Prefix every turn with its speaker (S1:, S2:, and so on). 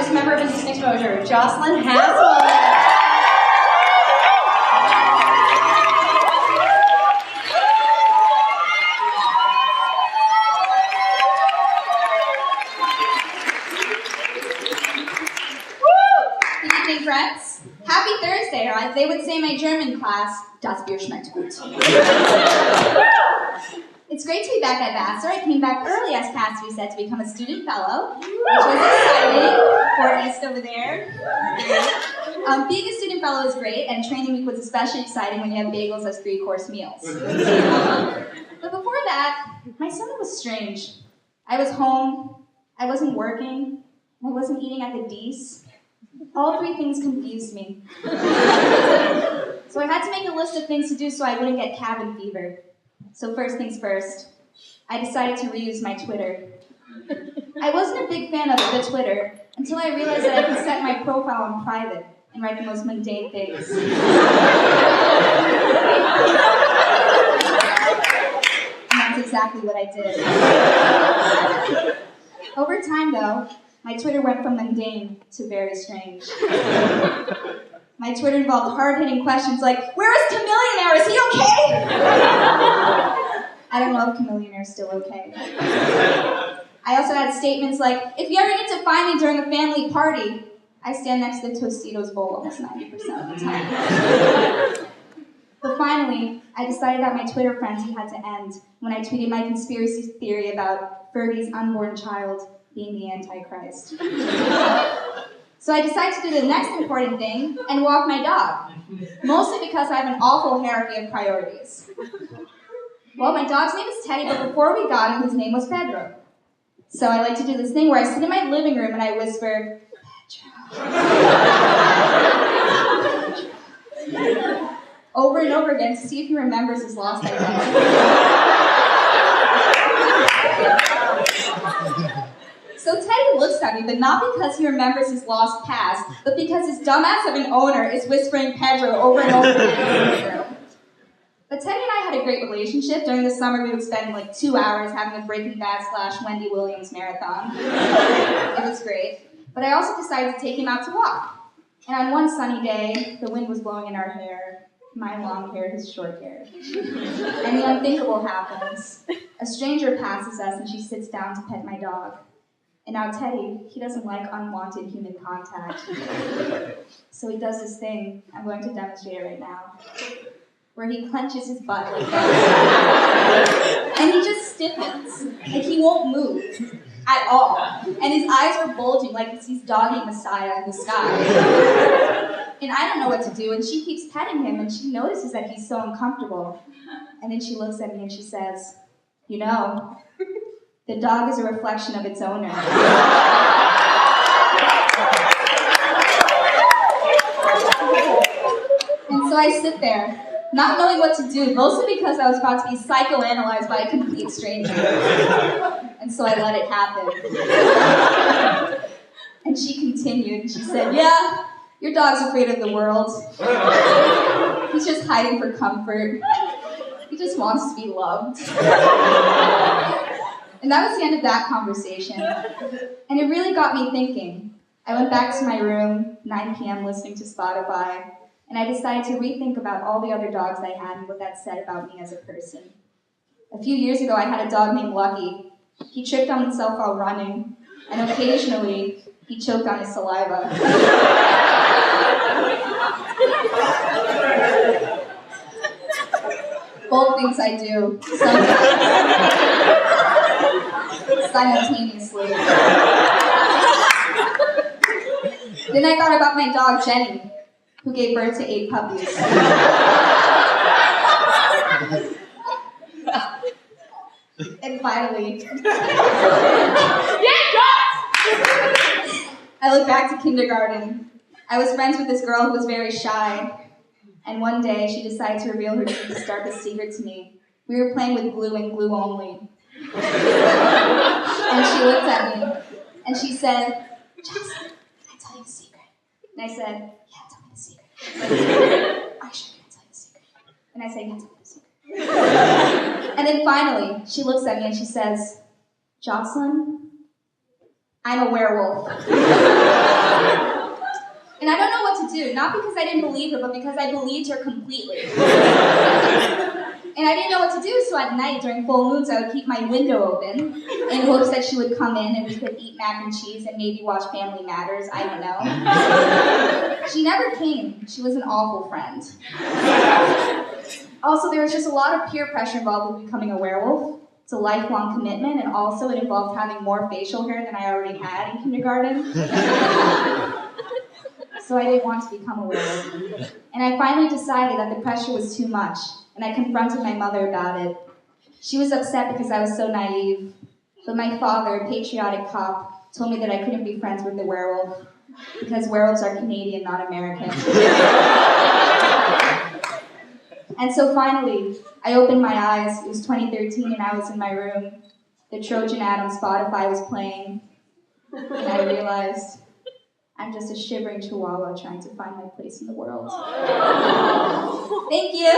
S1: newest member of Indecent Exposure, Jocelyn Hassel. Good evening, friends. Happy Thursday, or as they would say in my German class, das Bier schmeckt gut. It's great to be back at Vassar. I came back early, as Cassidy said, to become a student fellow, which was exciting. For East over there. Being a student fellow is great, and training week was especially exciting when you have bagels as 3-course meals. But before that, my summer was strange. I was home, I wasn't working, I wasn't eating at the D's. All three things confused me. So I had to make a list of things to do so I wouldn't get cabin fever. So first things first, I decided to reuse my Twitter. I wasn't a big fan of the Twitter until I realized that I could set my profile on private and write the most mundane things. And that's exactly what I did. Over time, though, my Twitter went from mundane to very strange. My Twitter involved hard-hitting questions like, "Where is Chamillionaire? Is he okay?" I don't know if Chamillionaire is still okay. I also had statements like, "If you ever need to find me during a family party, I stand next to the Tostitos bowl almost 90% of the time." But finally, I decided that my Twitter frenzy had to end when I tweeted my conspiracy theory about Fergie's unborn child being the Antichrist. So I decided to do the next important thing and walk my dog, mostly because I have an awful hierarchy of priorities. Well, my dog's name is Teddy, but before we got him, his name was Pedro. So I like to do this thing where I sit in my living room and I whisper, Pedro, over and over again to see if he remembers his lost identity. So Teddy looks at me, but not because he remembers his lost past, but because his dumbass of an owner is whispering Pedro over and over again in the living room. But Teddy and I had a great relationship. During the summer, we would spend like 2 hours having a Breaking Bad / Wendy Williams marathon. It was great. But I also decided to take him out to walk. And on one sunny day, the wind was blowing in our hair, my long hair, his short hair. And the unthinkable happens. A stranger passes us and she sits down to pet my dog. And now Teddy, he doesn't like unwanted human contact. So he does this thing, I'm going to demonstrate it right now, where he clenches his butt like that. And he just stiffens. Like he won't move at all. And his eyes are bulging like he sees Doggy Messiah in the sky. And I don't know what to do, and she keeps petting him, and she notices that he's so uncomfortable. And then she looks at me and she says, "You know, the dog is a reflection of its owner." And so I sit there, not knowing what to do, mostly because I was about to be psychoanalyzed by a complete stranger. And so I let it happen. And she continued, she said, "Yeah, your dog's afraid of the world. He's just hiding for comfort. He just wants to be loved." And that was the end of that conversation. And it really got me thinking. I went back to my room, 9 p.m., listening to Spotify, and I decided to rethink about all the other dogs I had and what that said about me as a person. A few years ago, I had a dog named Lucky. He tripped on himself while running, and occasionally, he choked on his saliva. Both things I do, sometimes. Simultaneously. Then I thought about my dog, Jenny, who gave birth to 8 puppies. And finally, I look back to kindergarten. I was friends with this girl who was very shy. And one day, she decided to reveal her deepest, darkest secret to me. We were playing with glue and glue only. And she looked at me, and she said, "Jocelyn, can I tell you a secret?" And I said, "Yeah, tell me the secret." "Are you sure you can tell you the secret?" And I said, "Yeah, tell me the secret." And then finally, she looks at me and she says, "Jocelyn, I'm a werewolf." do. Not because I didn't believe her, but because I believed her completely. And I didn't know what to do, so at night during full moons, I would keep my window open in hopes that she would come in and we could eat mac and cheese and maybe watch Family Matters. I don't know. She never came. She was an awful friend. Also, there was just a lot of peer pressure involved with becoming a werewolf. It's a lifelong commitment, and also it involved having more facial hair than I already had in kindergarten. So I didn't want to become a werewolf. And I finally decided that the pressure was too much, and I confronted my mother about it. She was upset because I was so naive, but my father, a patriotic cop, told me that I couldn't be friends with the werewolf, because werewolves are Canadian, not American. And so finally, I opened my eyes. It was 2013 and I was in my room. The Trojan ad on Spotify was playing. And I realized I'm just a shivering chihuahua trying to find my place in the world. Thank you.